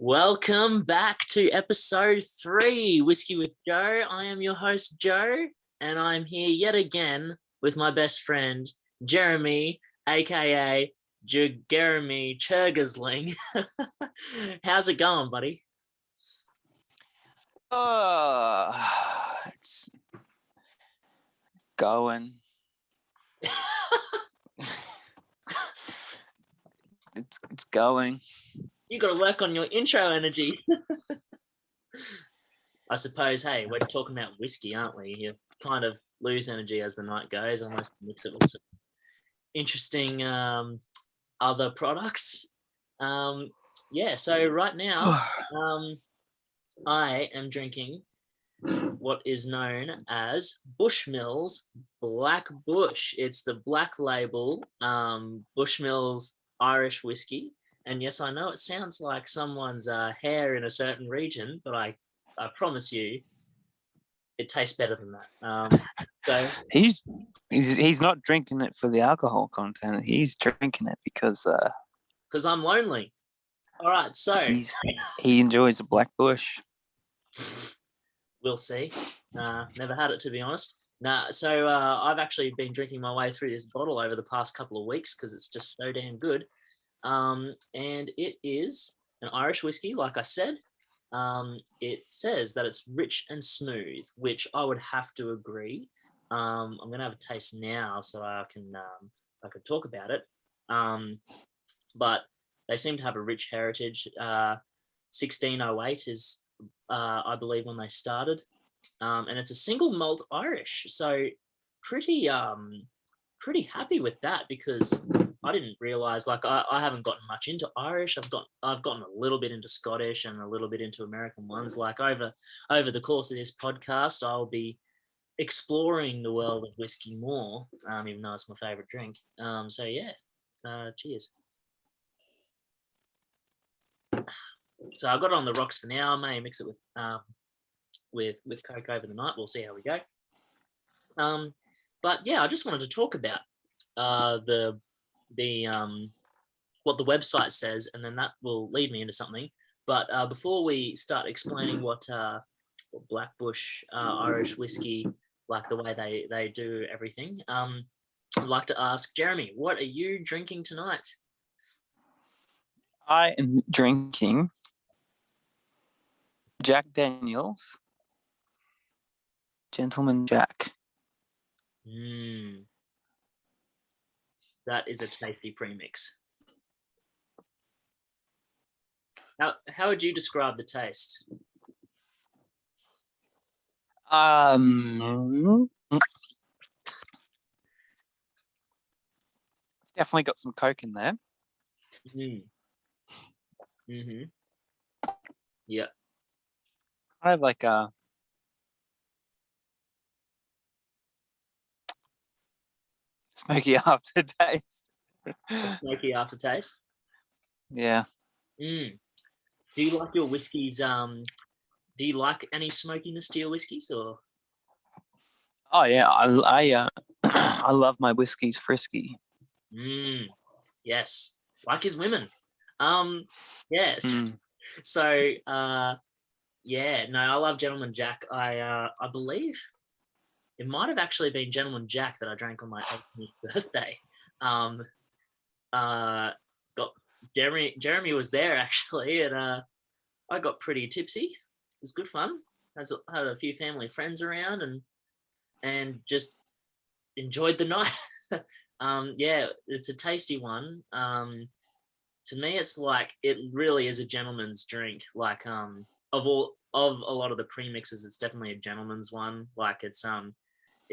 Welcome back to episode 3, Whiskey with Joe. I am your host, Joe, and I'm here yet again with my best friend, Jeremy, aka Jeremy Churgusling. How's it going, buddy? It's going. It's going. You got to work on your intro energy. I suppose, hey, we're talking about whiskey, aren't we? You kind of lose energy as the night goes, unless you mix it with some interesting other products. So right now, I am drinking what is known as Bushmills Black Bush. It's the black label Bushmills Irish whiskey. And yes, I know it sounds like someone's hair in a certain region, but I promise you, it tastes better than that. So he's not drinking it for the alcohol content. He's drinking it because I'm lonely. All right, so he enjoys a black bush. We'll see. Never had it, to be honest. So I've actually been drinking my way through this bottle over the past couple of weeks because it's just so damn good. And it is an Irish whiskey, like I said. It says that it's rich and smooth, which I would have to agree. I'm going to have a taste now so I can talk about it. But they seem to have a rich heritage. 1608 is, I believe, when they started. And it's a single malt Irish. So pretty happy with that because I didn't realize, I haven't gotten much into Irish. I've gotten a little bit into Scottish and a little bit into American ones. Like over the course of this podcast, I'll be exploring the world of whiskey more, even though it's my favorite drink. Cheers. So I got it on the rocks for now. I may mix it with Coke over the night. We'll see how we go. But yeah, I just wanted to talk about the what the website says, and then that will lead me into something. But before we start explaining what Black Bush Irish whiskey, like the way they do everything, I'd like to ask Jeremy, what are you drinking tonight? I am drinking Jack Daniel's Gentleman Jack. That is a tasty premix. How would you describe the taste? It's definitely got some Coke in there. Yeah. I have like a smoky aftertaste. Smoky aftertaste? Yeah. Do you like your whiskeys? Do you like any smokiness to your whiskeys, or? Oh yeah, I I love my whiskeys frisky. Yes, like his women. Yes. So I love Gentleman Jack. I believe it might have actually been Gentleman Jack that I drank on my 18th birthday. Got Jeremy was there actually, and I got pretty tipsy. It was good fun. Had a few family friends around and just enjoyed the night. It's a tasty one. To me, it's like it really is a gentleman's drink. Like of a lot of the premixes, it's definitely a gentleman's one. Like it's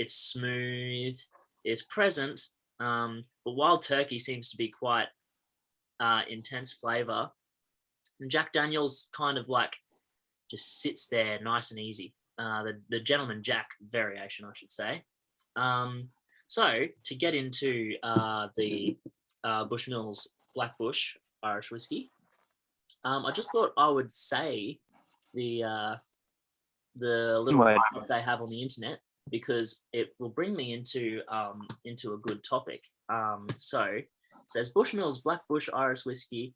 smooth, it's present. But Wild Turkey seems to be quite intense flavor. And Jack Daniel's kind of like just sits there nice and easy. The Gentleman Jack variation, I should say. So to get into the Bushmills Black Bush Irish whiskey, I just thought I would say the little that they have on the internet because it will bring me into a good topic. So it says Bushmills Black Bush Irish whiskey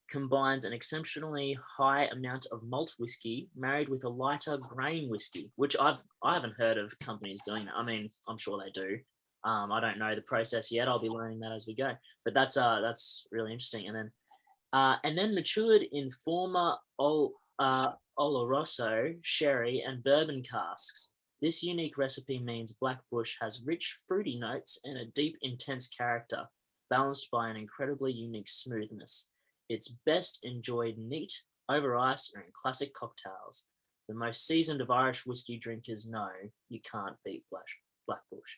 combines an exceptionally high amount of malt whiskey married with a lighter grain whiskey, which I haven't heard of companies doing that. I mean, I'm sure they do. I don't know the process yet. I'll be learning that as we go. But that's really interesting. And then matured in former Oloroso, sherry, and bourbon casks. This unique recipe means Black Bush has rich, fruity notes and a deep, intense character, balanced by an incredibly unique smoothness. It's best enjoyed neat, over ice, or in classic cocktails. The most seasoned of Irish whiskey drinkers know you can't beat Black Bush.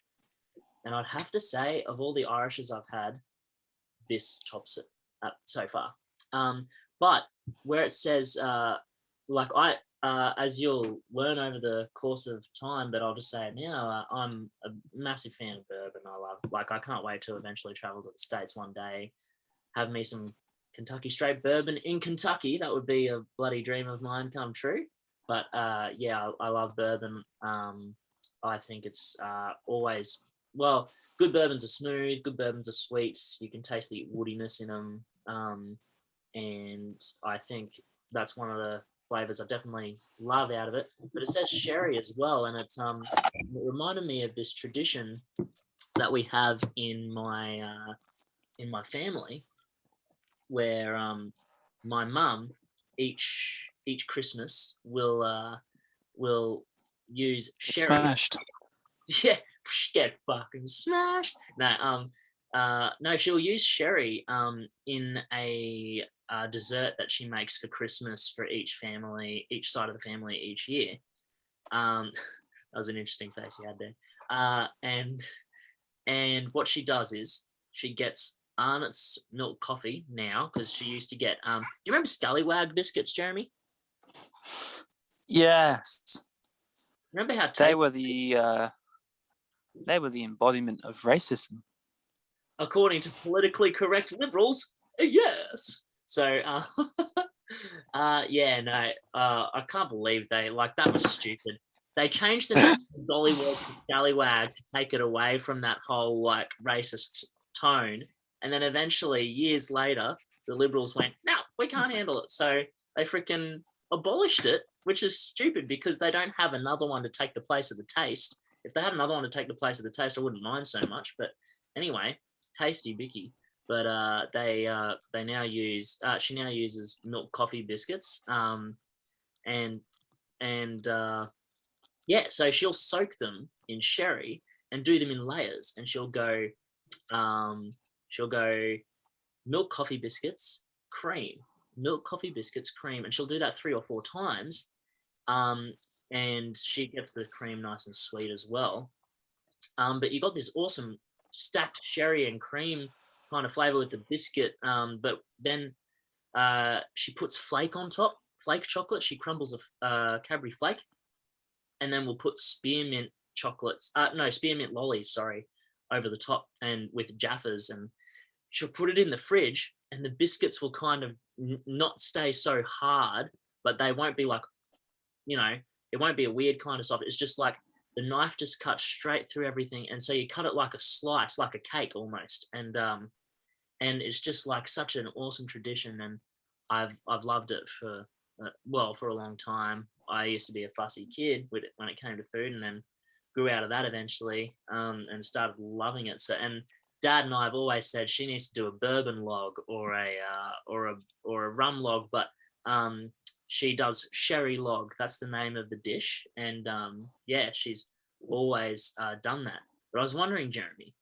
And I'd have to say, of all the Irishes I've had, this tops it so far. But where it says, as you'll learn over the course of time, but I'll just say it now, I'm a massive fan of bourbon. I can't wait to eventually travel to the States one day, have me some Kentucky straight bourbon in Kentucky. That would be a bloody dream of mine come true. But yeah, I love bourbon. I think it's always, well, good bourbons are smooth, good bourbons are sweet. You can taste the woodiness in them. And I think that's one of the flavors I definitely love out of it. But it says sherry as well, and it reminded me of this tradition that we have in my family, where my mum each Christmas will use sherry. Smashed. Yeah, get fucking smashed. No, she'll use sherry in a dessert that she makes for Christmas for each side of the family each year. That was an interesting face you had there. And what she does is she gets Arnott's milk coffee now, because she used to get. Do you remember Scallywag biscuits, Jeremy? Yes. Remember how they were the embodiment of racism, according to politically correct liberals? Yes. So, I can't believe that was stupid. They changed the name of Gollywog to Scallywag to take it away from that whole racist tone. And then eventually, years later, the liberals went, no, we can't handle it. So they freaking abolished it, which is stupid because they don't have another one to take the place of the taste. If they had another one to take the place of the taste, I wouldn't mind so much. But anyway, tasty Bicky. But she now uses milk coffee biscuits. So she'll soak them in sherry and do them in layers. And she'll go milk coffee biscuits, cream, milk coffee biscuits, cream. And she'll do that 3 or 4 times. And she gets the cream nice and sweet as well. But you got this awesome stacked sherry and cream kind of flavor with the biscuit. But then she puts flake on top, flake chocolate. She crumbles a Cadbury flake, and then we'll put spearmint lollies, over the top, and with Jaffas, and she'll put it in the fridge, and the biscuits will kind of not stay so hard, but they won't be it won't be a weird kind of soft. It's just like the knife just cuts straight through everything, and so you cut it like a slice, like a cake almost, and it's just such an awesome tradition, and I've loved it for a long time. I used to be a fussy kid when it came to food, and then grew out of that eventually, and started loving it. So, and Dad and I have always said she needs to do a bourbon log or a rum log, but she does sherry log. That's the name of the dish, and she's always done that. But I was wondering, Jeremy,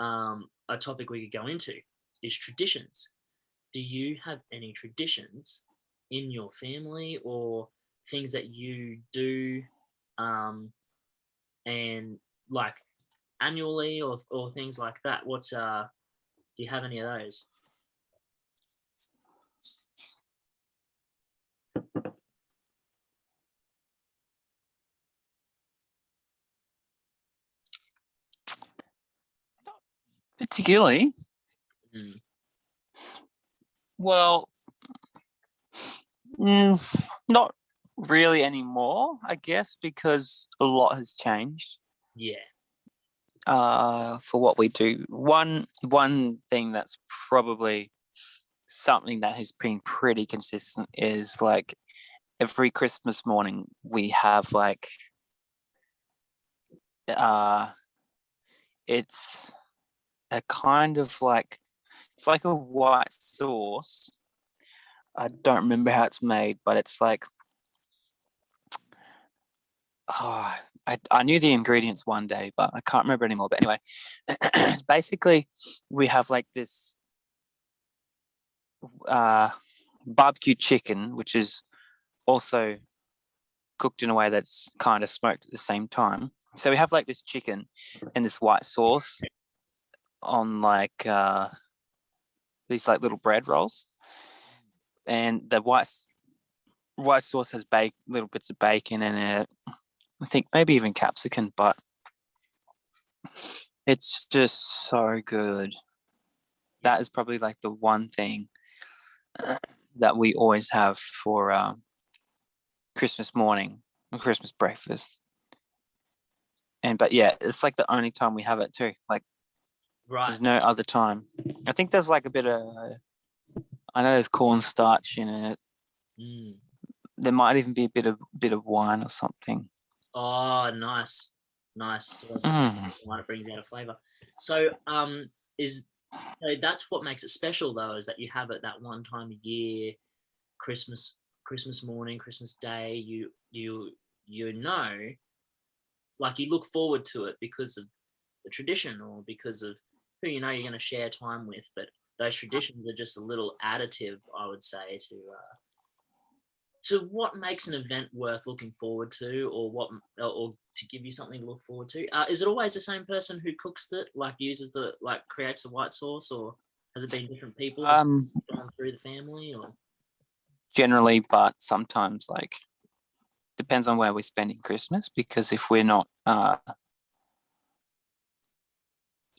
a topic we could go into is traditions. Do you have any traditions in your family or things that you do, and annually or things like that? Do you have any of those? particularly. Well, not really anymore, I guess, because a lot has changed. Yeah. For what we do, one thing that's probably something that has been pretty consistent is like every Christmas morning we have like it's a kind of like it's like a white sauce. I don't remember how it's made, but it's like I knew the ingredients one day, but I can't remember anymore. But anyway, basically we have like this barbecue chicken, which is also cooked in a way that's kind of smoked at the same time. So we have like this chicken and this white sauce on like these like little bread rolls, and the white sauce has little bits of bacon in it. I think maybe even capsicum, but it's just so good. That is probably like the one thing that we always have for Christmas morning and Christmas breakfast. But yeah, it's like the only time we have it too. Like Right. there's no other time. I think there's like a bit of, I know there's cornstarch in it. Mm. There might even be a bit of wine or something. Oh, nice. So it brings out a flavor. So so that's what makes it special though, is that you have it that one time a year, Christmas morning, Christmas Day. You know, like you look forward to it because of the tradition or because of who you know you're going to share time with. But those traditions are just a little additive, I would say, to what makes an event worth looking forward to, or to give you something to look forward to. Is it always the same person who cooks it, like creates the white sauce, or has it been different people gone through the family? Or Generally, but sometimes like depends on where we're spending Christmas, because if we're not at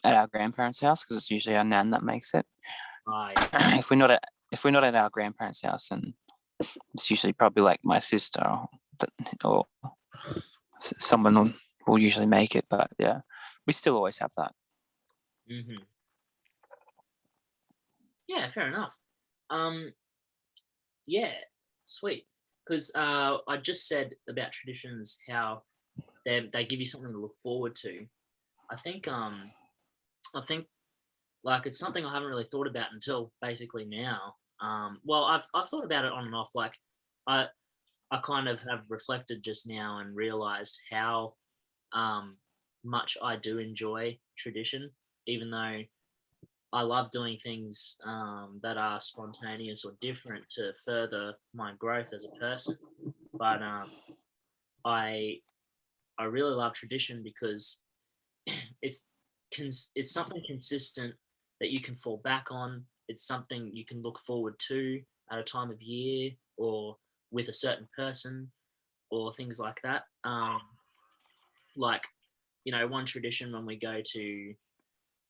our grandparents' house, because it's usually our nan that makes it. If we're not at our grandparents' house, and it's usually probably like my sister or someone will usually make it. But yeah, we still always have that. Mm-hmm. Yeah, fair enough. Yeah, sweet. Because I just said about traditions, how they give you something to look forward to. I think like it's something I haven't really thought about until basically now. Well, I've thought about it on and off. Like I I kind of have reflected just now and realized how much I do enjoy tradition, even though I love doing things that are spontaneous or different to further my growth as a person. But I I really love tradition because it's it's something consistent that you can fall back on. It's something you can look forward to at a time of year or with a certain person or things like that. Like, one tradition when we go to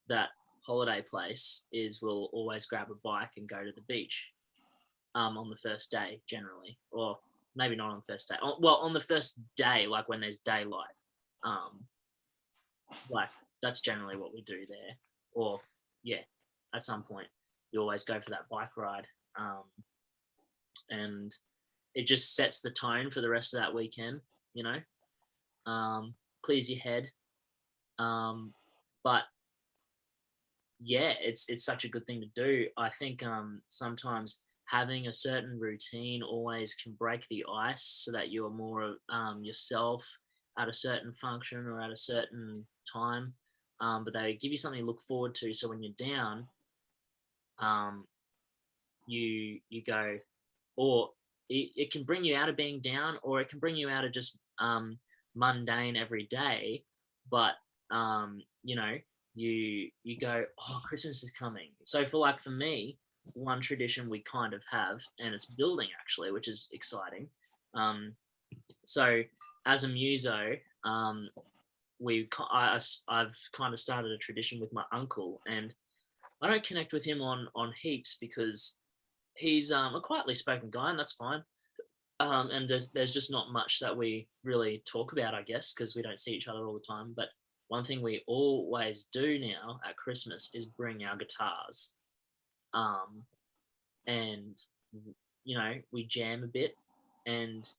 that holiday place is we'll always grab a bike and go to the beach on the first day generally, or maybe not on the first day. Well, on the first day, like when there's daylight. Like that's generally what we do there. Or yeah, at some point you always go for that bike ride, and it just sets the tone for the rest of that weekend. You know, clears your head. But yeah, it's such a good thing to do. I think sometimes having a certain routine always can break the ice so that you're more yourself at a certain function or at a certain time. But they give you something to look forward to. So when you're down, you go, or it can bring you out of being down, or it can bring you out of just mundane every day. But you go, oh, Christmas is coming. So for me, one tradition we kind of have, and it's building actually, which is exciting. So as a muso, I've kind of started a tradition with my uncle, and I don't connect with him on heaps because he's a quietly spoken guy, and that's fine. And there's just not much that we really talk about, I guess, because we don't see each other all the time. But one thing we always do now at Christmas is bring our guitars. and we jam a bit, and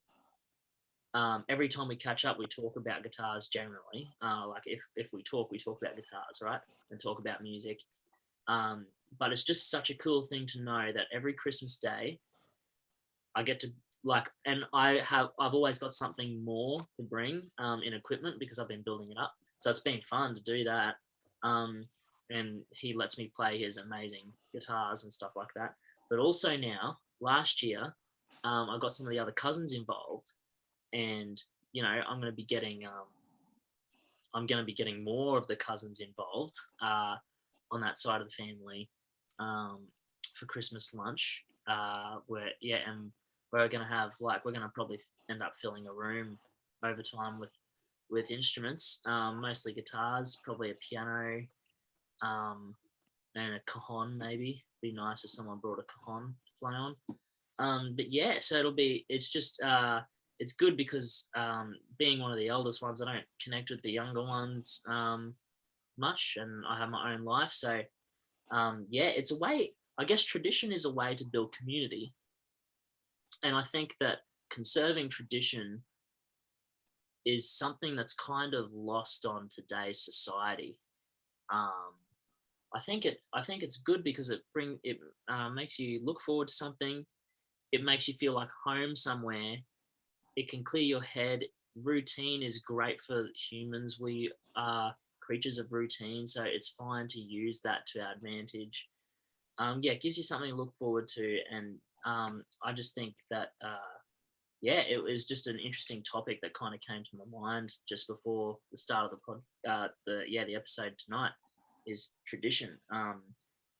every time we catch up, we talk about guitars generally. Like if we talk about guitars, right? And talk about music. But it's just such a cool thing to know that every Christmas Day, I get to and I've always got something more to bring in equipment because I've been building it up. So it's been fun to do that. And he lets me play his amazing guitars and stuff like that. But also now, last year, I got some of the other cousins involved, and I'm going to be getting more of the cousins involved on that side of the family for Christmas lunch. And we're going to have we're going to probably end up filling a room over time with instruments, mostly guitars, probably a piano, and a cajon maybe. Be nice if someone brought a cajon to play on. But yeah, so it's good because being one of the eldest ones, I don't connect with the younger ones much, and I have my own life. So it's a way. I guess tradition is a way to build community, and I think that conserving tradition is something that's kind of lost on today's society. I think it's good because it makes you look forward to something. It makes you feel like home somewhere. It can clear your head. Routine is great for humans. We are creatures of routine, so it's fine to use that to our advantage. It gives you something to look forward to, and I just think that it was just an interesting topic that kind of came to my mind just before the start of the episode tonight is tradition.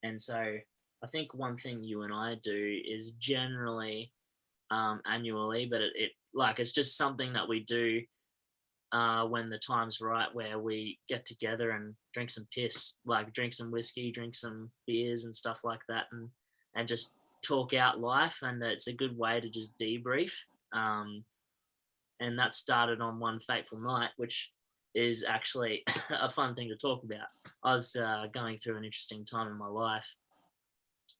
And so I think one thing you and I do is generally annually, but it's just something that we do when the time's right, where we get together and drink some piss, drink some whiskey, drink some beers and stuff like that, and just talk out life. And it's a good way to just debrief. And that started on one fateful night, which is actually a fun thing to talk about. I was going through an interesting time in my life,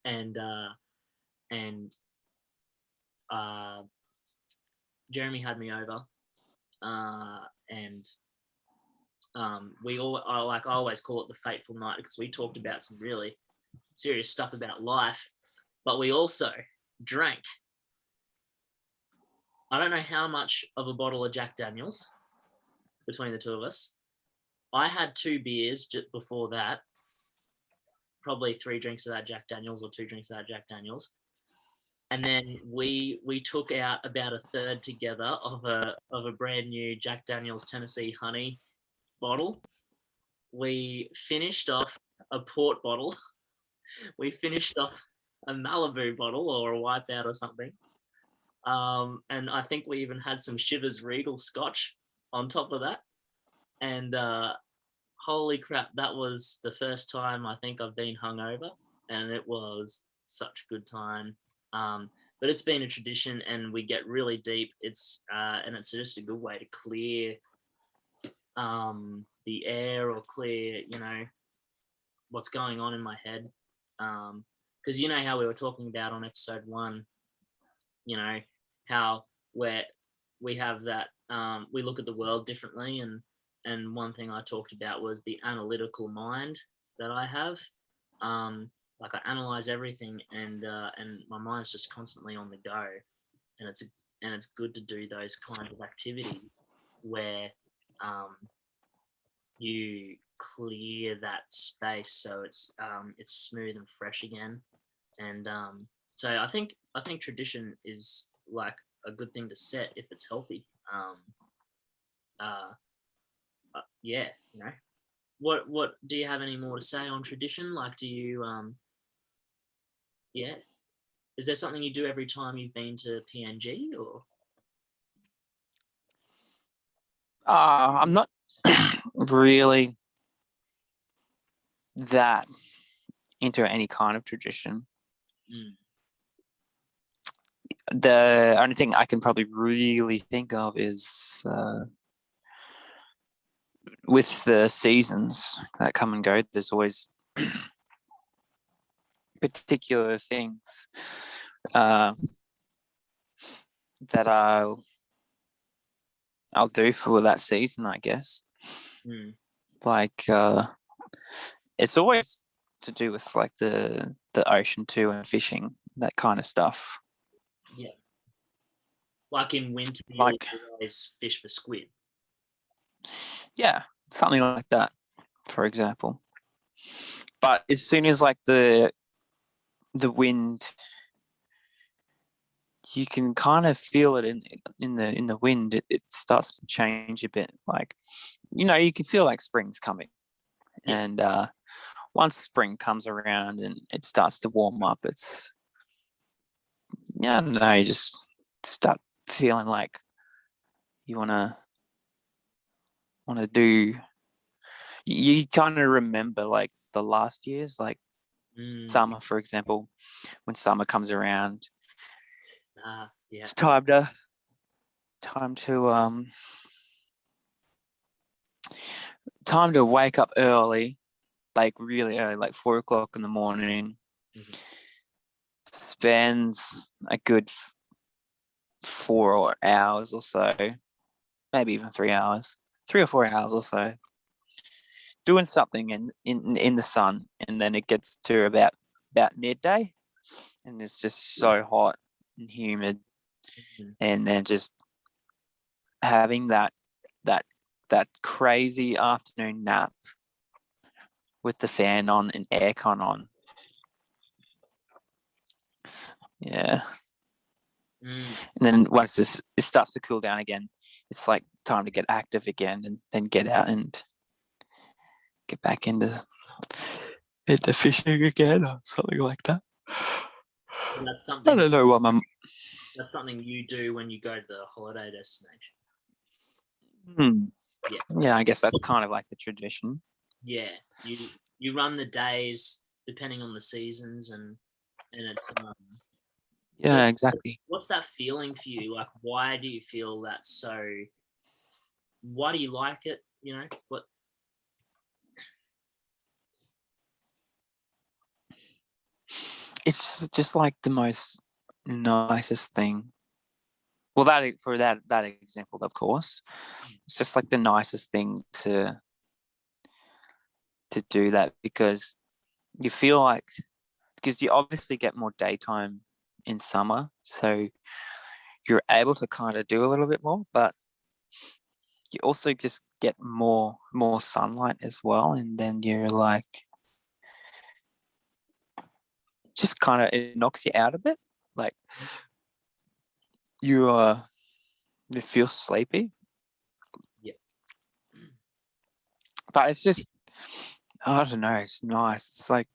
and Jeremy had me over, and I always call it the fateful night because we talked about some really serious stuff about life, but we also drank. I don't know how much of a bottle of Jack Daniels between the two of us. I had 2 beers just before that, probably 3 drinks of that Jack Daniels or 2 drinks of that Jack Daniels. And then we took out about a third together of a brand new Jack Daniels Tennessee Honey bottle. We finished off a port bottle. We finished off a Malibu bottle or a Wipeout or something. And I think we even had some Shivers Regal Scotch on top of that. And holy crap, that was the first time I think I've been hungover, and it was such a good time. But it's been a tradition, and we get really deep. It's just a good way to clear the air, or clear, what's going on in my head. Because how we were talking about on episode 1, how we have that, we look at the world differently, and one thing I talked about was the analytical mind that I have. I analyze everything, and my mind's just constantly on the go, and it's good to do those kind of activities where you clear that space so it's smooth and fresh again. And so I think tradition is a good thing to set if it's healthy. What do you have any more to say on tradition? Do you is there something you do every time you've been to PNG, or? I'm not really that into any kind of tradition. The only thing I can probably really think of is with the seasons that come and go, there's always particular things that I'll do for that season, I guess. Like it's always to do with like the ocean too, and fishing, that kind of stuff. Yeah. Like in winter, Like, you'll always fish for squid. yeah, something like that, for example. But as soon as like the wind, you can kind of feel it in the wind. It starts to change a bit. Like, you can feel like spring's coming, Yeah. and once spring comes around and it starts to warm up, it's, I don't know, you just start feeling like you wanna do. You kind of remember like the last years, like summer, for example. When summer comes around, Yeah. it's time to wake up early, like really early, like 4 o'clock in the morning. Spends a good 4 hours or so, maybe even 3 hours, 3 or 4 hours or so, doing something in the sun, and then it gets to about midday, and it's just so hot and humid, and then just having that crazy afternoon nap with the fan on and aircon on. Yeah. And then once it starts to cool down again, it's like time to get active again, and then get out and get back into fishing again, or something like that. That's I don't know what that's something you do when you go to the holiday destination. Yeah, I guess that's kind of like the tradition. Yeah, you run the days depending on the seasons, and it's yeah, exactly. What's that feeling for you? Like, why do you feel that so? Why do you like it? What? It's just like the most nicest thing. Well, that example, of course, it's just like the nicest thing to do that, because you feel like, because you obviously get more daytime in summer, so you're able to kind of do a little bit more, but you also just get more sunlight as well, and then you're like, just kind of, it knocks you out a bit, like you feel sleepy. Yeah. But it's just, I don't know, it's nice. It's like,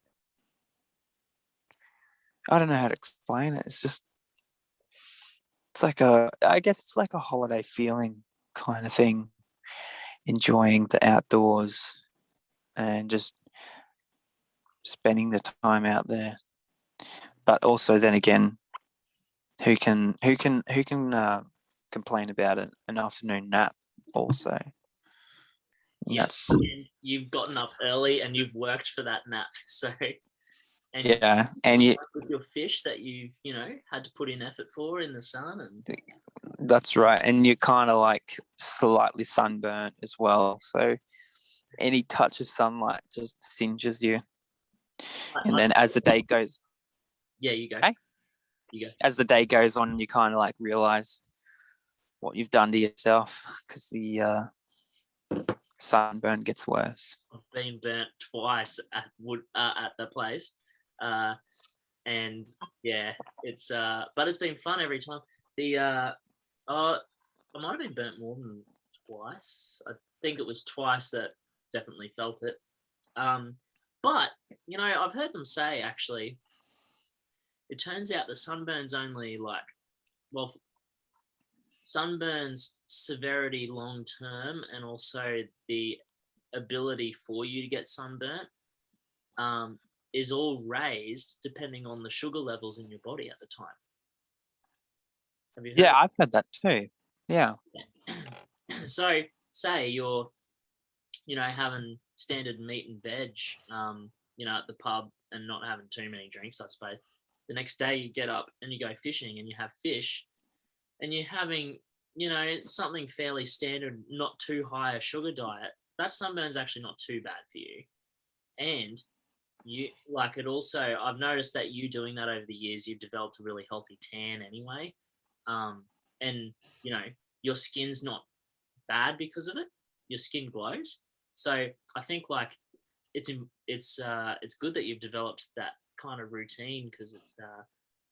I don't know how to explain it. It's like I guess it's like a holiday feeling kind of thing, enjoying the outdoors and just spending the time out there. But also, then again, who can complain about an afternoon nap also? Yeah, and you've gotten up early and you've worked for that nap, so and yeah, and you with your fish that you've had to put in effort for in the sun, and that's right, and you're kind of like slightly sunburnt as well, so any touch of sunlight just singes you. And then as the day goes, you go. Hey? You go. As the day goes on, you kind of like realize what you've done to yourself, because the sunburn gets worse. I've been burnt twice at the place, and yeah, it's but it's been fun every time. I might have been burnt more than twice. I think it was twice that definitely felt it. But I've heard them say, actually, it turns out the sunburn's only like, well, sunburn's severity long term, and also the ability for you to get sunburnt is all raised depending on the sugar levels in your body at the time. Have you heard? Yeah, I've heard that too. Yeah. So say you're having standard meat and veg at the pub, and not having too many drinks, I suppose. The next day you get up and you go fishing and you have fish, and you're having, something fairly standard, not too high a sugar diet. That sunburn's actually not too bad for you. And you like it also, I've noticed that you doing that over the years, you've developed a really healthy tan anyway. And your skin's not bad because of it. Your skin glows. So I think like it's good that you've developed that kind of routine, because it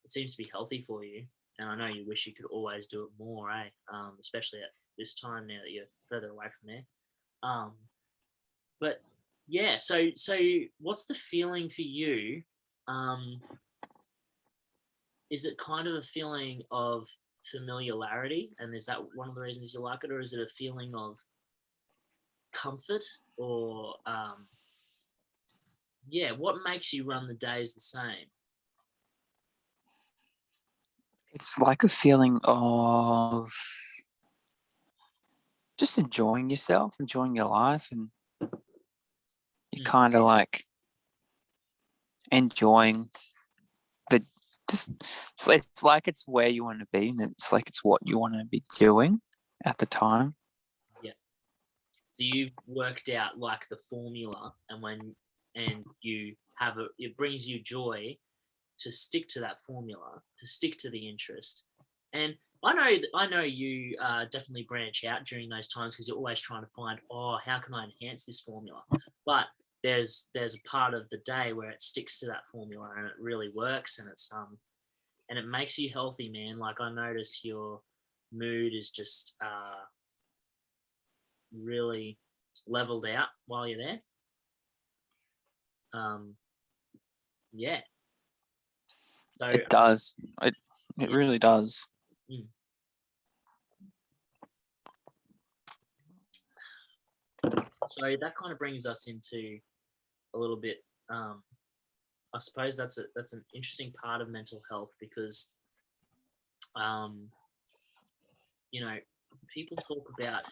seems to be healthy for you. And I know you wish you could always do it more, especially at this time now that you're further away from there. But yeah, so what's the feeling for you? Is it kind of a feeling of familiarity, and is that one of the reasons you like it, or is it a feeling of comfort, or what makes you run the days the same? It's like a feeling of just enjoying yourself, enjoying your life, and you're kind of like enjoying it's like it's where you want to be, and it's like it's what you want to be doing at the time. Yeah. So you've worked out like the formula, and you have it brings you joy to stick to that formula, to stick to the interest. And I know you definitely branch out during those times, because you're always trying to find, how can I enhance this formula? But there's a part of the day where it sticks to that formula and it really works, and it's and it makes you healthy, man. Like I notice your mood is just really leveled out while you're there. Yeah. So it does. It really does. Mm. So that kind of brings us into a little bit. I suppose that's an interesting part of mental health, because, people talk about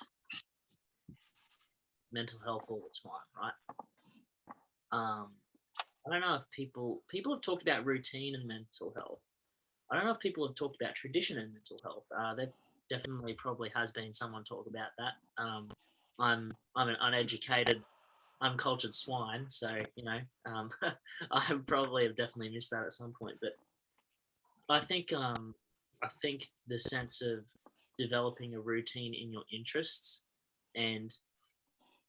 mental health all the time, right? I don't know if people have talked about routine and mental health. I don't know if people have talked about tradition and mental health. There definitely probably has been someone talk about that. I'm an uneducated, uncultured swine, so I probably have definitely missed that at some point. But I think the sense of developing a routine in your interests and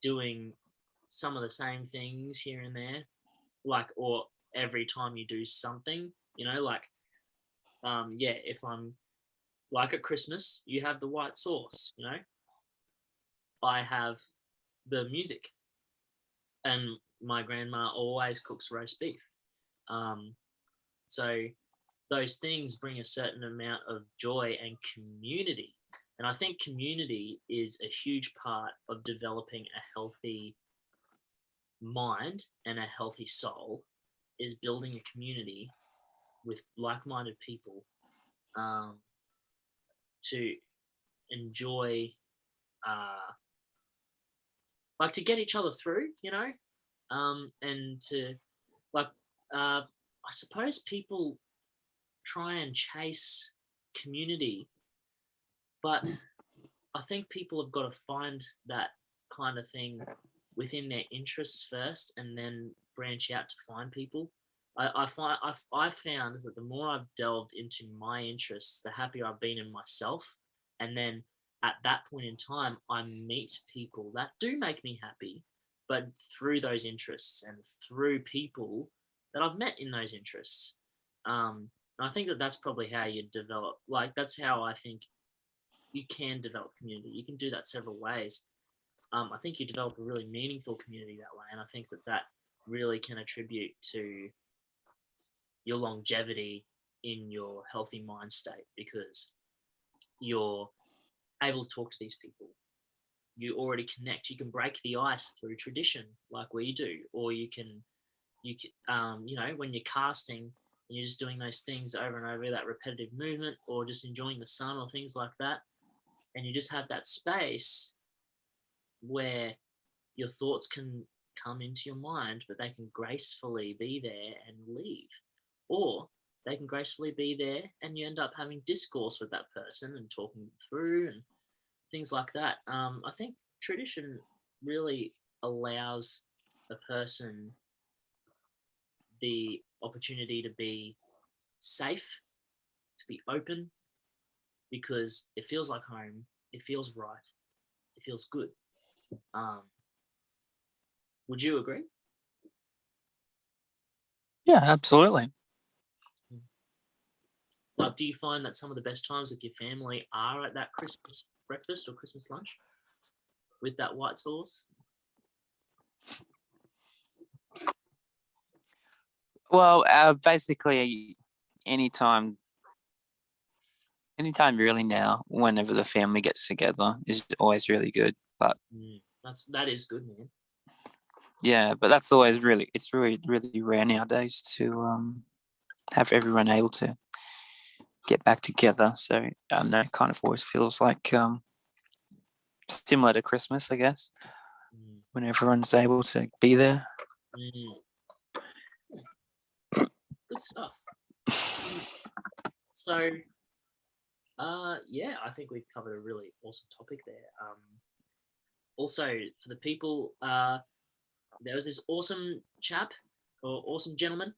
doing some of the same things here and there, like, or every time you do something, like, if I'm like at Christmas, you have the white sauce, I have the music, and my grandma always cooks roast beef. So those things bring a certain amount of joy and community. And I think community is a huge part of developing a healthy mind and a healthy soul, is building a community with like-minded people, to enjoy, like to get each other through, and to like, I suppose people try and chase community, but I think people have got to find that kind of thing within their interests first, and then branch out to find people. I've found that the more I've delved into my interests, the happier I've been in myself. And then at that point in time, I meet people that do make me happy, but through those interests and through people that I've met in those interests. And I think that that's probably how you develop. Like, that's how I think you can develop community. You can do that several ways. I think you develop a really meaningful community that way, and I think that really can attribute to your longevity in your healthy mind state, because you're able to talk to these people. You already connect. You can break the ice through tradition, like we do, or you can, when you're casting and you're just doing those things over and over, that repetitive movement, or just enjoying the sun or things like that, and you just have that space where your thoughts can come into your mind, but they can gracefully be there and leave. Or they can gracefully be there and you end up having discourse with that person and talking them through and things like that. I think tradition really allows a person the opportunity to be safe, to be open, because it feels like home, it feels right, it feels good. Um, would you agree? Yeah, absolutely. Like, do you find that some of the best times with your family are at that Christmas breakfast or Christmas lunch with that white sauce? Well, basically, anytime really now, whenever the family gets together, is always really good. But that is good, man. yeah, but that's always really, it's really rare nowadays to have everyone able to get back together. So that kind of always feels like similar to Christmas, I guess, when everyone's able to be there. Good stuff. So, yeah, I think we've covered a really awesome topic there. Also, for the people, there was this awesome chap or awesome gentleman.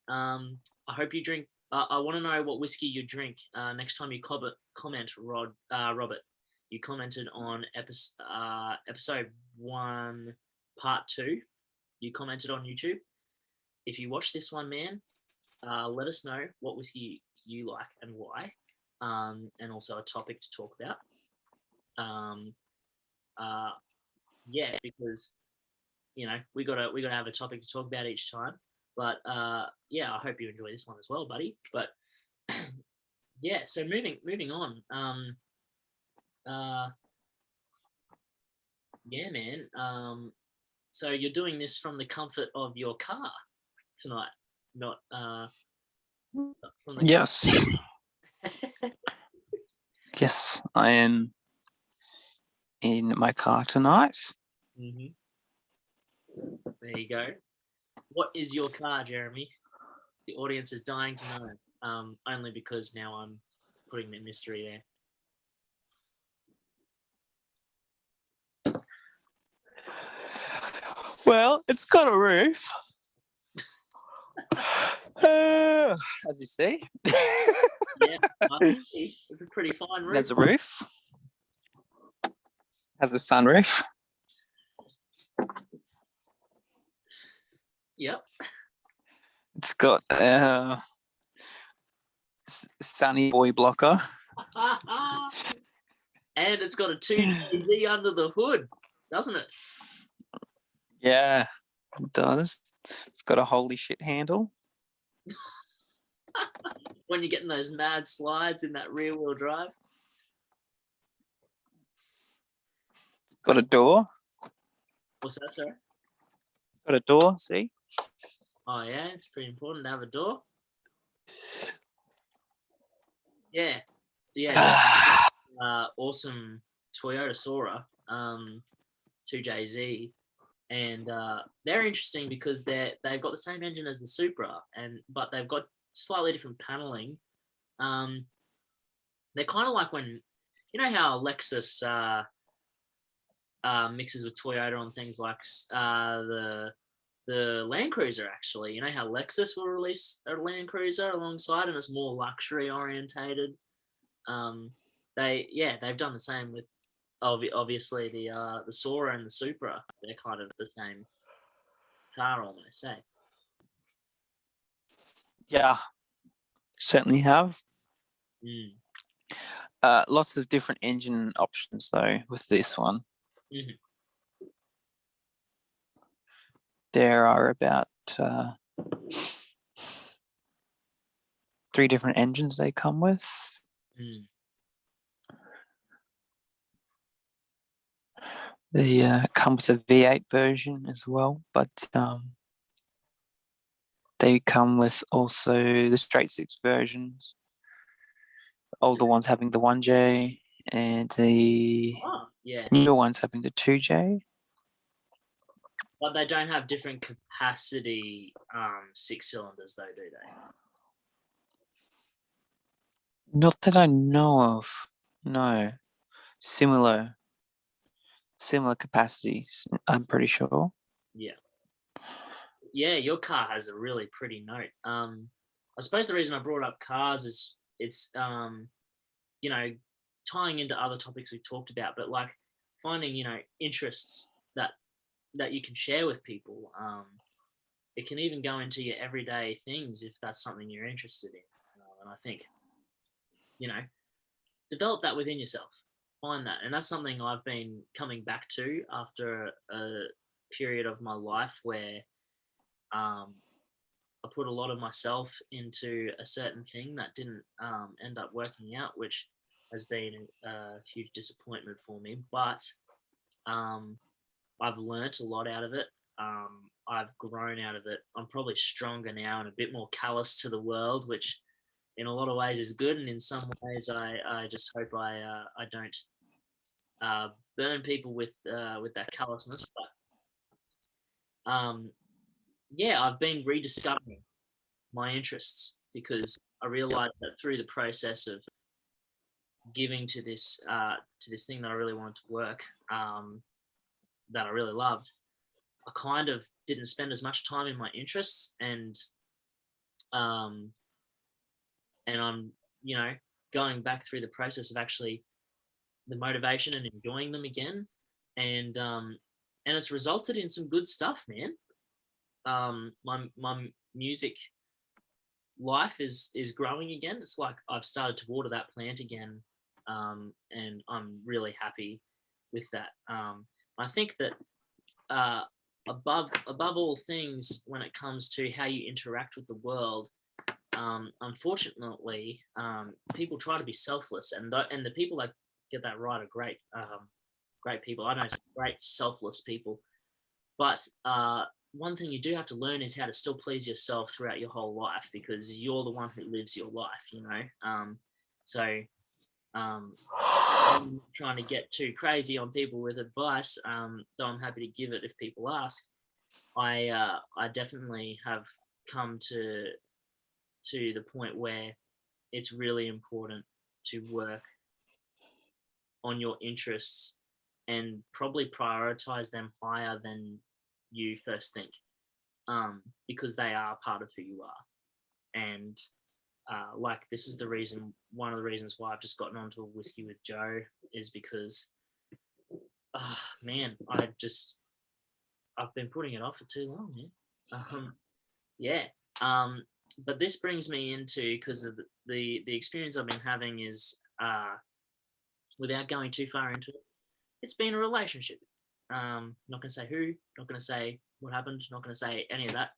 I hope you drink. I want to know what whiskey you drink next time you comment, Robert. You commented on episode 1, part 2. You commented on YouTube. If you watch this one, man, let us know what whiskey you like and why, and also a topic to talk about. Yeah, because we gotta have a topic to talk about each time. But yeah, I hope you enjoy this one as well, buddy. But yeah, so moving on. Yeah, man. So you're doing this from the comfort of your car tonight, not from the Yes. Yes, I am in my car tonight. Mm-hmm. There you go. What is your car, Jeremy? The audience is dying to know. Only because now I'm putting the mystery there. Well, it's got a roof. As you see. Yeah, I see. It's a pretty fine roof. There's a roof. Has a sunroof. Yep. It's got sunny boy blocker. And it's got a 2JZ under the hood, doesn't it? Yeah, it does. It's got a holy shit handle. When you're getting those mad slides in that rear wheel drive. Got a door. What's that, sorry? Got a door, see? Oh, yeah, it's pretty important to have a door. Yeah. Awesome Toyota Sora 2JZ. And they're interesting because they've got the same engine as the Supra, but they've got slightly different paneling. They're kind of like when, how Lexus mixes with Toyota on things like the Land Cruiser, actually. You know how Lexus will release a Land Cruiser alongside and it's more luxury orientated. They've done the same with obviously the Sora and the Supra. They're kind of the same car almost, eh? Yeah, certainly have. Lots of different engine options though with this one. Mm-hmm. There are about 3 different engines they come with. They come with a V8 version as well, but they come with also the straight 6 versions. The older ones having the 1J and the newer ones having the 2J. But they don't have different capacity 6-cylinders, though, do they? Not that I know of. No. Similar capacities, I'm pretty sure. Yeah. Yeah, your car has a really pretty note. I suppose the reason I brought up cars is it's you know, tying into other topics we've talked about, but like finding, interests that you can share with people. It can even go into your everyday things if that's something you're interested in. And I think, you know, develop that within yourself. Find that. And that's something I've been coming back to after a period of my life where I put a lot of myself into a certain thing that didn't end up working out, which has been a huge disappointment for me. But I've learnt a lot out of it. I've grown out of it. I'm probably stronger now and a bit more callous to the world, which in a lot of ways is good. And in some ways, I just hope I don't burn people with that callousness. But yeah, I've been rediscovering my interests because I realized that through the process of giving to this thing that I really wanted to work, that I really loved, I kind of didn't spend as much time in my interests, and I'm going back through the process of actually the motivation and enjoying them again, and it's resulted in some good stuff, man. My music life is growing again. It's like I've started to water that plant again, and I'm really happy with that. I think that above all things, when it comes to how you interact with the world, unfortunately, people try to be selfless, and the people that get that right are great people. I know some great selfless people, but one thing you do have to learn is how to still please yourself throughout your whole life, because you're the one who lives your life, So I'm trying to get too crazy on people with advice, though I'm happy to give it if people ask. I definitely have come to the point where it's really important to work on your interests and probably prioritize them higher than you first think, because they are part of who you are. And like, this is one of the reasons why I've just gotten onto a whiskey with Joe, is because, man, I've been putting it off for too long, man. Yeah. But this brings me into, because of the experience I've been having is, without going too far into it, it's been a relationship. Not going to say who, not going to say what happened, not going to say any of that.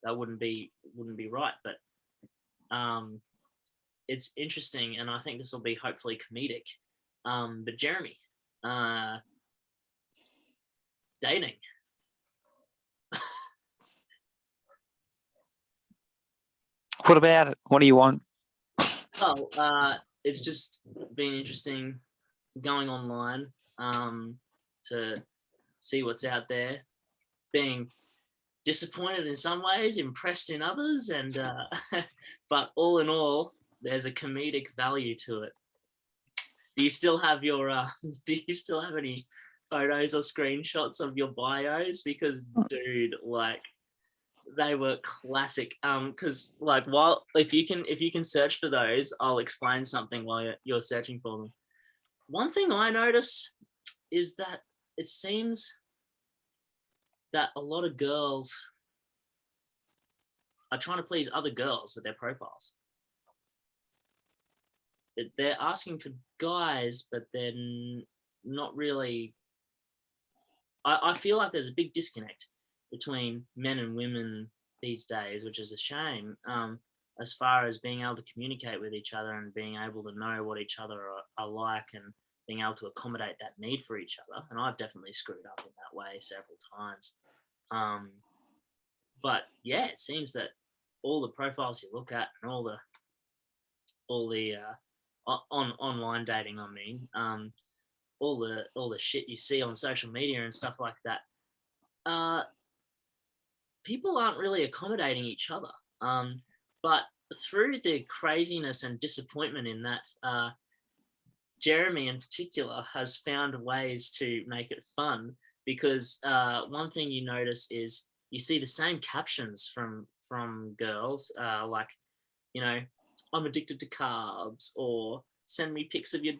That wouldn't be right. But it's interesting, and I think this will be hopefully comedic. But Jeremy, dating. What about it? What do you want? Well, it's just been interesting going online to see what's out there, being disappointed in some ways, impressed in others, and but all in all, there's a comedic value to it. Do you still have your do you still have any photos or screenshots of your bios? Because dude, like, they were classic. Because like, while if you can search for those, I'll explain something while you're searching for them. One thing I notice is that it seems that a lot of girls are trying to please other girls with their profiles. They're asking for guys, but then not really. I feel like there's a big disconnect between men and women these days, which is a shame, as far as being able to communicate with each other and being able to know what each other are like, and being able to accommodate that need for each other. And I've definitely screwed up in that way several times. But yeah, it seems that all the profiles you look at and all the online dating, I mean, all the shit you see on social media and stuff like that, people aren't really accommodating each other. But through the craziness and disappointment in that, Jeremy in particular has found ways to make it fun because one thing you notice is you see the same captions from girls, like, you know, I'm addicted to carbs, or send me pics of your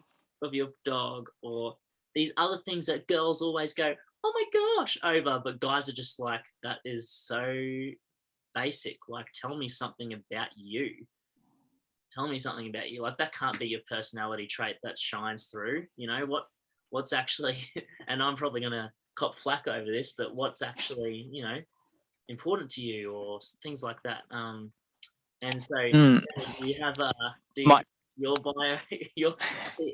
dog, or these other things that girls always go, oh my gosh, over, but guys are just like, that is so basic. Like, tell me something about you. Tell me something about you. Like, that can't be your personality trait that shines through. You know what's actually, and I'm probably gonna cop flack over this, but what's actually, you know, important to you, or things like that. And so you have My, your bio, your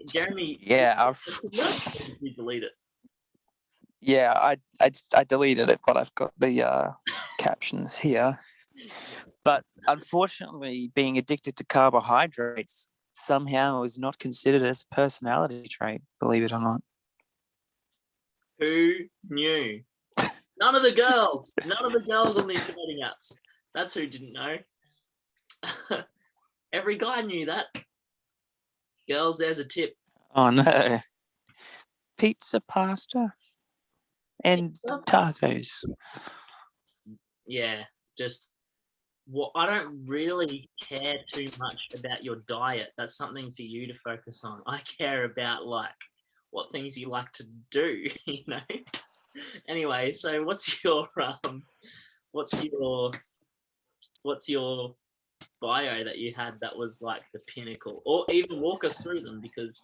Jeremy. yeah, Did you delete it? yeah, I deleted it, but I've got the captions here. But unfortunately, being addicted to carbohydrates somehow is not considered as a personality trait, believe it or not. Who knew? None of the girls. None of the girls on these dating apps. That's who didn't know. Every guy knew that. Girls, there's a tip. Oh no. Pizza, pasta, and tacos. Yeah, just I don't really care too much about your diet. That's something for you to focus on. I care about like what things you like to do, you know. Anyway, so what's your bio that you had that was like the pinnacle, or even walk us through them, because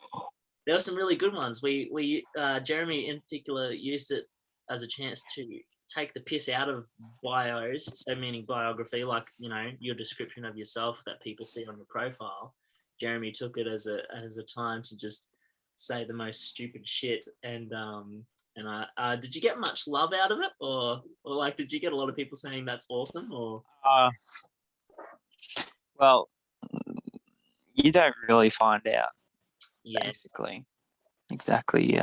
there were some really good ones. We Jeremy in particular used it as a chance to take the piss out of bios, so meaning biography, like, you know, your description of yourself that people see on your profile. Jeremy took it as a time to just say the most stupid shit. And did you get much love out of it, or like, did you get a lot of people saying that's awesome, or? Well, you don't really find out, Yeah. basically, exactly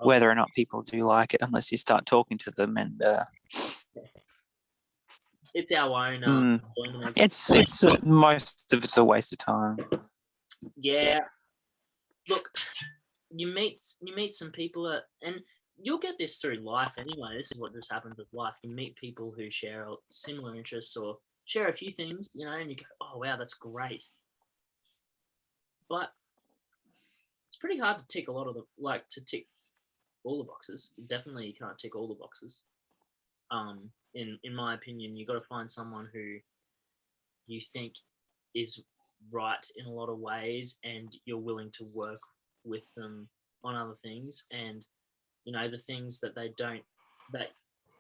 whether or not people do like it unless you start talking to them. And it's our own. it's most of it's a waste of time. Yeah. Look, you meet some people and you'll get this through life anyway. This is what just happens with life. You meet people who share similar interests or share a few things, you know, and you go, oh wow, that's great. But it's pretty hard to tick all the boxes. Definitely you can't tick all the boxes. In my opinion, you got to find someone who you think is right in a lot of ways, and you're willing to work with them on other things. And you know, the things that they don't, that,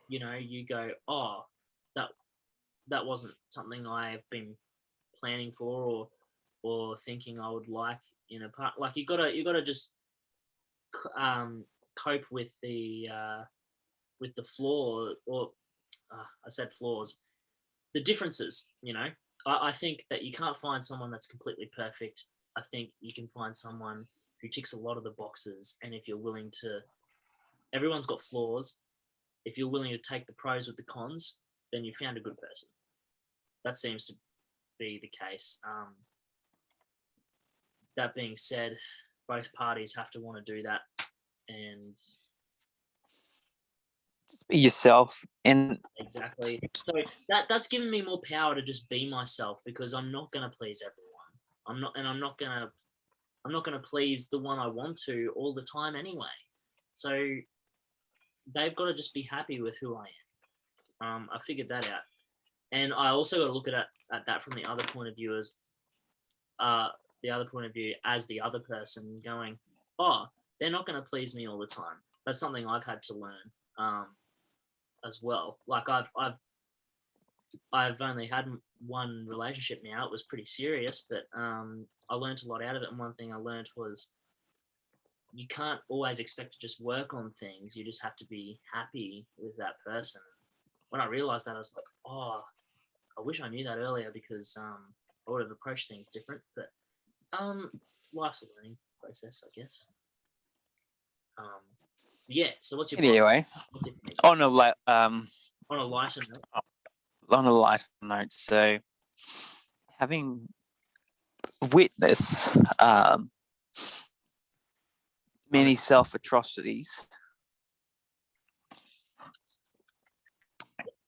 you know, you go, oh, that wasn't something I've been planning for, or thinking I would like in a part. Like, you gotta just cope with the flaw, or I said flaws, the differences. You know, I think that you can't find someone that's completely perfect. I think you can find someone who ticks a lot of the boxes, and if you're willing to, everyone's got flaws. If you're willing to take the pros with the cons, then you found a good person. That seems to be the case. That being said, both parties have to want to do that, and just be yourself. And exactly. So that's given me more power to just be myself, because I'm not going to please everyone. I'm not going to please the one I want to all the time anyway. So they've got to just be happy with who I am. I figured that out. And I also got to look at that from the other point of view, as the other person, going, oh, they're not going to please me all the time. That's something I've had to learn as well. Like, I've only had one relationship now. It was pretty serious, but I learned a lot out of it. And one thing I learned was you can't always expect to just work on things. You just have to be happy with that person. When I realized that, I was like, oh, I wish I knew that earlier, because I would have approached things different. But life's a learning process, I guess. Yeah. So what's your Anyway, what's your point? on a On a lighter note? on a lighter note, so having witnessed many self atrocities,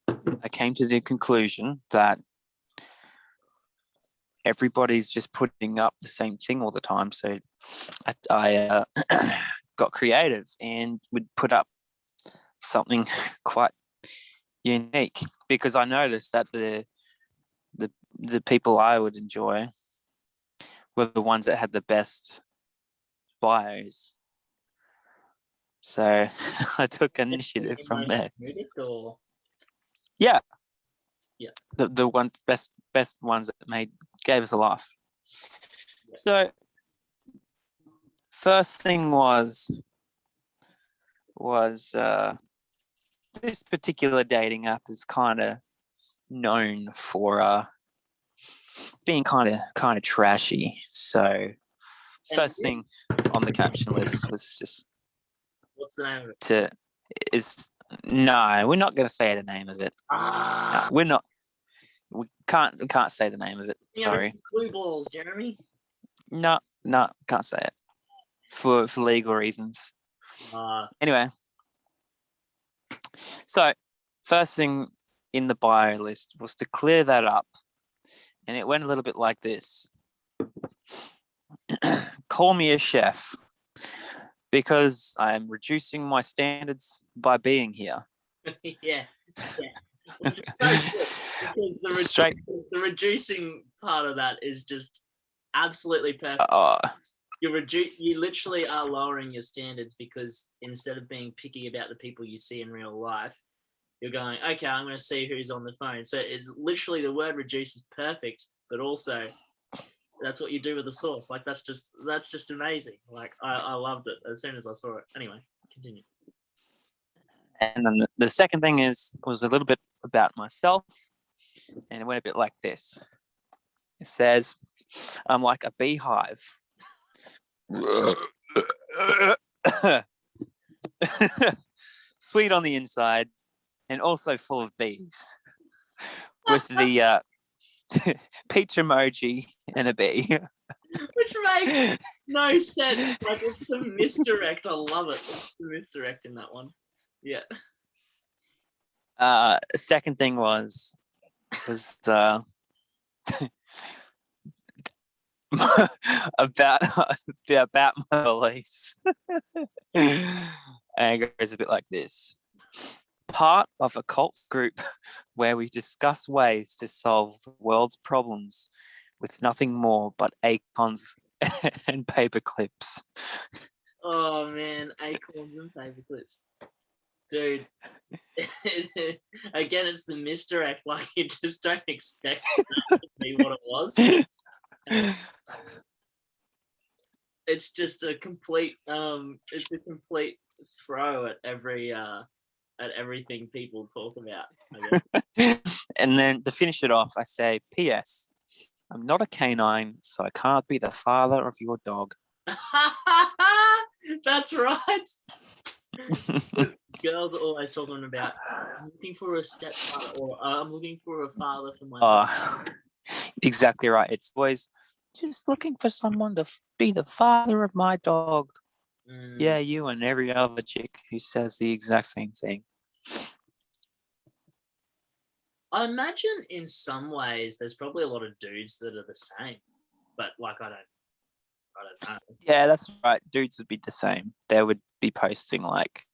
I came to the conclusion that everybody's just putting up the same thing all the time. So I got creative and would put up something quite unique, because I noticed that the people I would enjoy were the ones that had the best bios. So I took initiative from there. Or... Yeah. Yeah. The one best ones that gave us a laugh. Yeah. So first thing was this particular dating app is kind of known for being kind of trashy. So first thing on the caption list was just, what's the name of it? No, we're not going to say the name of it. No, we're not. We can't say the name of it. Sorry. Blue balls, Jeremy. No, can't say it for legal reasons. Anyway, so first thing in the bio list was to clear that up, and it went a little bit like this: call me a chef, because I am reducing my standards by being here. Yeah. Which is so good, because the reducing part of that is just absolutely perfect. You literally are lowering your standards, because instead of being picky about the people you see in real life, you're going, okay, I'm going to see who's on the phone. So it's literally, the word reduce is perfect, but also that's what you do with the sauce. Like, that's just amazing. Like, I loved it as soon as I saw it. Anyway, continue. And then the second thing was a little bit about myself, and it went a bit like this. It says, I'm like a beehive. Sweet on the inside and also full of bees, with the peach emoji and a bee. Which makes no sense. Like, it's the misdirect. I love it. It's the misdirect in that one. Yeah. Second thing was the about my beliefs. And it goes a bit like this: part of a cult group where we discuss ways to solve the world's problems with nothing more but acorns and paper clips. Oh man, acorns and paper clips, dude. Again, it's the misdirect. Like, you just don't expect that to be what it was. It's just a complete throw at everything people talk about, I guess. And then to finish it off, I say, P.S. I'm not a canine, so I can't be the father of your dog. That's right. Girls are always talking about, I'm looking for a stepfather, or I'm looking for a father for my dog. Exactly right. It's always just looking for someone to be the father of my dog. Yeah, you and every other chick who says the exact same thing. I imagine in some ways there's probably a lot of dudes that are the same, but like, I don't know. Yeah, that's right. Dudes would be the same. They would be posting like,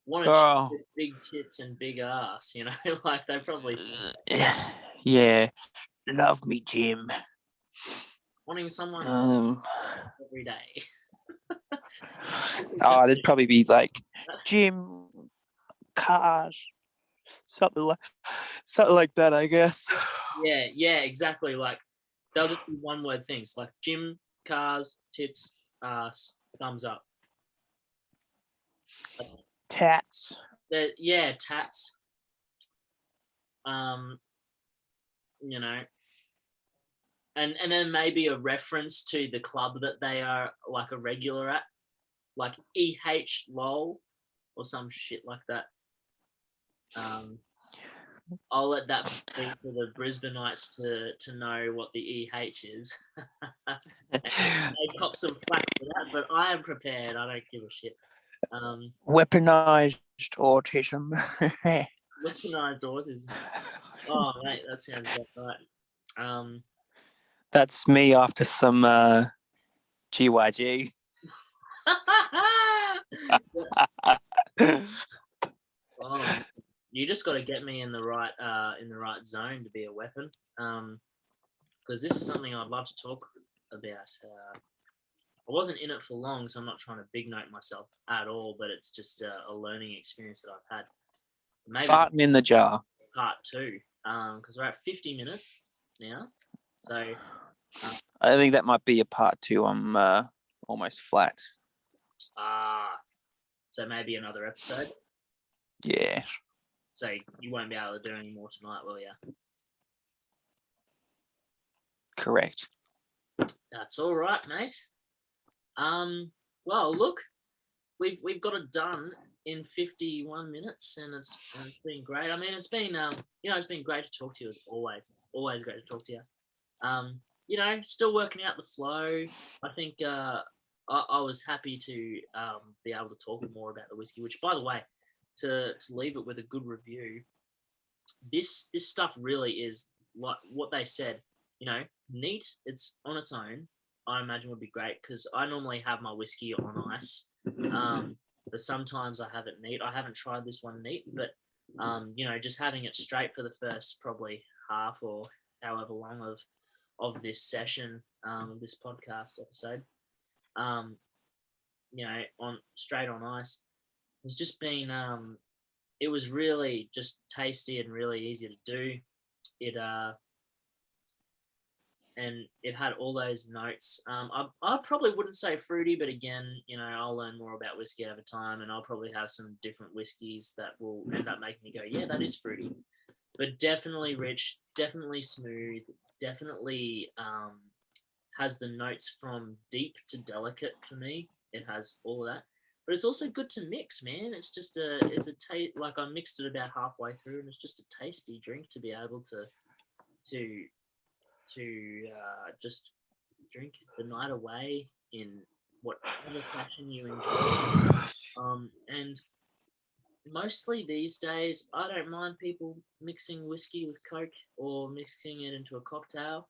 want a chick with big tits and big ass, you know? Like, they probably yeah, love me, Jim. Wanting someone every day. They'd probably be like, Jim, cars, something like that, I guess. Yeah, exactly. Like, they'll just be one word things like gym, cars, tits, ass, thumbs up. Tats. Yeah, tats. You know, and then maybe a reference to the club that they are like a regular at, like EH lol, or some shit like that. I'll let that be for the Brisbaneites to know what the EH is. They cop some flack for that, but I am prepared. I don't give a shit. Weaponized autism. Weaponized autism. Oh, mate, that sounds about right. That's me after some GYG. Oh, you just got to get me in the right zone to be a weapon. Because this is something I'd love to talk about. I wasn't in it for long, so I'm not trying to big note myself at all. But it's just a learning experience that I've had. Maybe Farting in the jar. part 2, because we're at 50 minutes now. So I think that might be a part 2. I'm almost flat. So maybe another episode. Yeah. So you won't be able to do any more tonight, will you? Correct. That's all right, mate. Well, look, we've got it done in 51 minutes, and it's been great. I mean, it's been it's been great to talk to you as always. Always great to talk to you. Still working out the flow. I think I was happy to be able to talk more about the whiskey. Which, by the way, to leave it with a good review, this stuff really is like what they said. Neat. It's on its own. I imagine would be great because I normally have my whiskey on ice, but sometimes I have it neat. I haven't tried this one neat, but just having it straight for the first probably half or however long of this session, this podcast episode, on straight on ice, has just been. It was really just tasty and really easy to do. And it had all those notes. I probably wouldn't say fruity, but again, I'll learn more about whiskey over time, and I'll probably have some different whiskeys that will end up making me go, yeah, that is fruity. But definitely rich, definitely smooth, definitely has the notes from deep to delicate for me. It has all of that. But it's also good to mix, man. It's just it's a taste. Like I mixed it about halfway through, and it's just a tasty drink to be able to just drink the night away in whatever fashion you enjoy. And mostly these days, I don't mind people mixing whiskey with Coke or mixing it into a cocktail,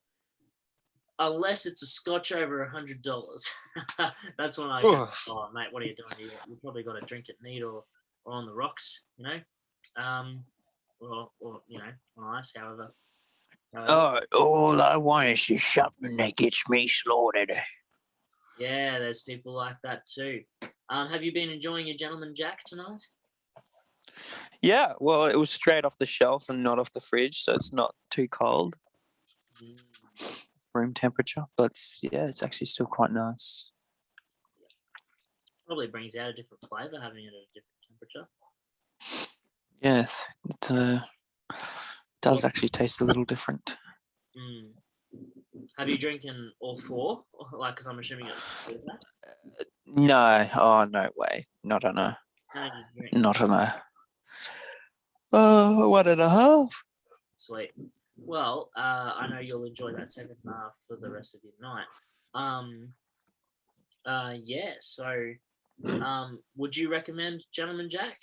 unless it's a Scotch over $100. That's when I go, oh mate, what are you doing here? You probably got to drink it neat or on the rocks, or on ice, however. All I want is something that gets me slaughtered. Yeah, there's people like that too. Have you been enjoying your Gentleman Jack tonight? Yeah, well, it was straight off the shelf and not off the fridge, so it's not too cold. Room temperature, but it's actually still quite nice. Probably brings out a different flavour having it at a different temperature. Yes, it does actually taste a little different. Have you drinking all 4? Like, because I'm assuming it's no. Oh, no way. Not on a. Not on a. 1.5. Sweet. Well, I know you'll enjoy that second half for the rest of your night. Yeah. So, would you recommend Gentleman Jack?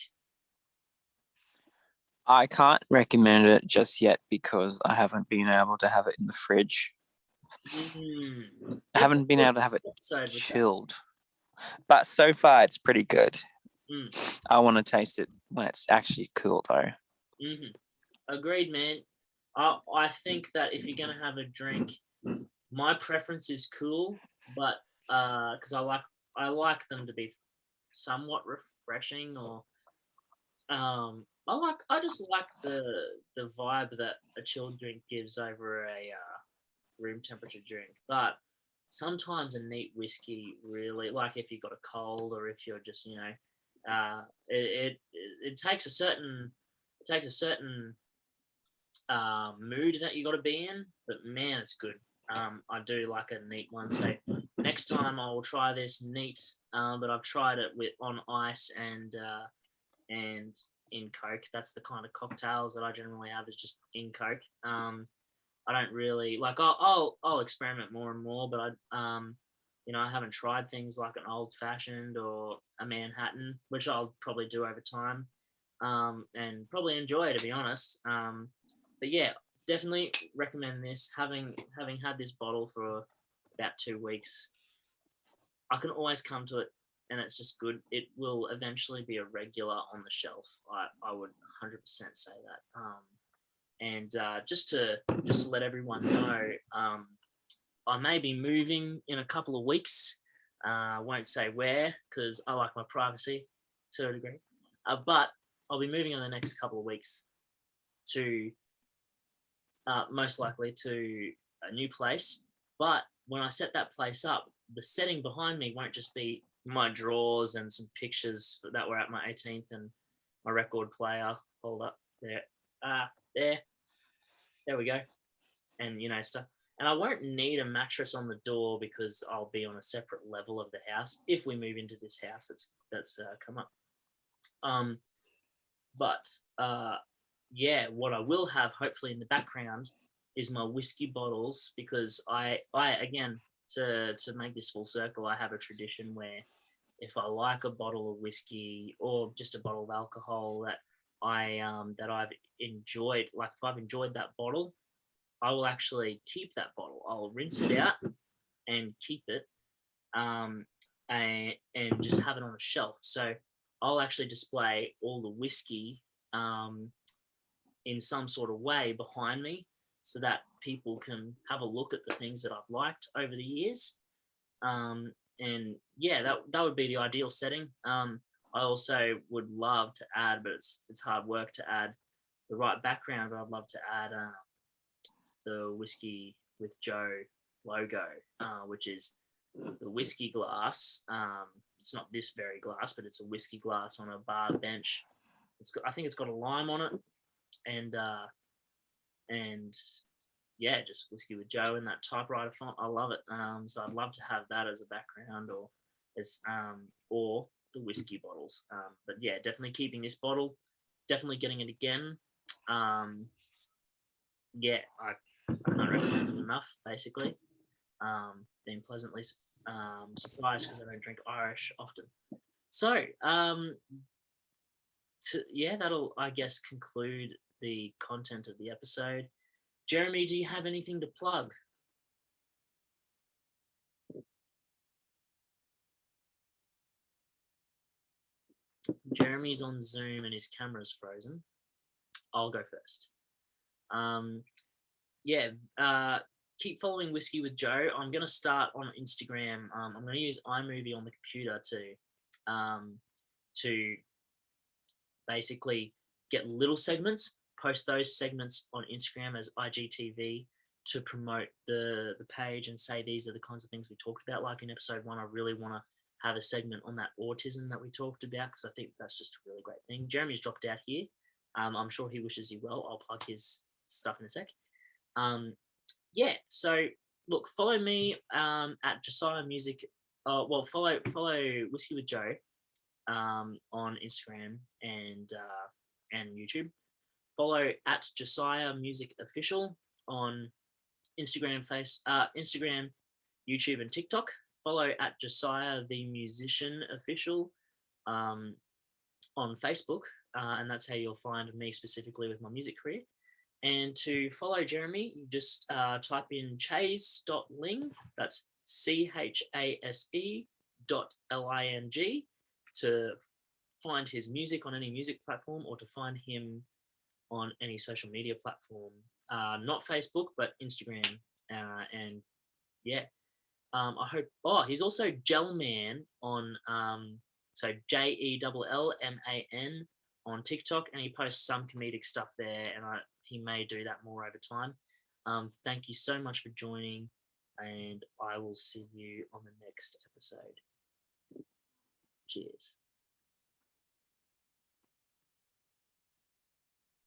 I can't recommend it just yet because I haven't been able to have it in the fridge. I haven't been able to have it chilled. But so far, it's pretty good. I want to taste it when it's actually cool, though. Agreed, man. I think that if you're going to have a drink, my preference is cool, but because I like them to be somewhat refreshing, or I just like the vibe that a chilled drink gives over a room temperature drink. But sometimes a neat whiskey really, like if you've got a cold or if you're just it takes a certain mood that you got to be in. But man, it's good. I do like a neat one. So next time I will try this neat. But I've tried it on ice and and in Coke. That's the kind of cocktails that I generally have, is just in Coke. I don't really like. I'll experiment more and more, but I haven't tried things like an old fashioned or a Manhattan, which I'll probably do over time, and probably enjoy, to be honest. But yeah, definitely recommend this. Having had this bottle for about 2 weeks, I can always come to it, and it's just good. It will eventually be a regular on the shelf. I would 100% say that. And just to let everyone know, I may be moving in a couple of weeks. I won't say where because I like my privacy to a degree. But I'll be moving in the next couple of weeks to most likely to a new place. But when I set that place up, the setting behind me won't just be my drawers and some pictures that were at my 18th and my record player. Hold up there. There we go. And stuff. And I won't need a mattress on the door because I'll be on a separate level of the house if we move into this house that's come up. But yeah, what I will have hopefully in the background is my whiskey bottles, because I again, to make this full circle, I have a tradition where if I like a bottle of whiskey or just a bottle of alcohol that I've enjoyed, like if I've enjoyed that bottle, I will actually keep that bottle. I'll rinse it out and keep it, and just have it on a shelf. So I'll actually display all the whiskey in some sort of way behind me, so that people can have a look at the things that I've liked over the years. And yeah, that would be the ideal setting. I also would love to add, but it's hard work to add the right background, but I'd love to add the Whiskey with Joe logo, which is the whiskey glass. It's not this very glass, but it's a whiskey glass on a bar bench. I think it's got a lime on it, and yeah, just Whiskey with Joe in that typewriter font. I love it. So I'd love to have that as a background, or the whiskey bottles. But yeah, definitely keeping this bottle. Definitely getting it again. Yeah, I can't recommend it enough. Basically, being pleasantly surprised because I don't drink Irish often. So that'll, I guess, conclude the content of the episode. Jeremy, do you have anything to plug? Jeremy's on Zoom and his camera's frozen. I'll go first. Keep following Whiskey with Joe. I'm going to start on Instagram. I'm going to use iMovie on the computer to basically get little segments, post those segments on Instagram as IGTV to promote the page and say these are the kinds of things we talked about. Like in episode 1, I really want to have a segment on that autism that we talked about, because I think that's just a really great thing. Jeremy's dropped out here. I'm sure he wishes you well. I'll plug his stuff in a sec. So look, follow me at Josiah Music. Follow Whiskey with Joe on Instagram and YouTube. Follow at Josiah Music Official on Instagram, Instagram, YouTube, and TikTok. Follow at Josiah the Musician Official on Facebook, and that's how you'll find me specifically with my music career. And to follow Jeremy, you just type in chase.ling, that's CHASE.LING, to find his music on any music platform, or to find him on any social media platform, not Facebook, but Instagram. And yeah, I hope. Oh, he's also Gelman on so JELLMAN on TikTok, and he posts some comedic stuff there, and he may do that more over time. Thank you so much for joining, and I will see you on the next episode. Cheers.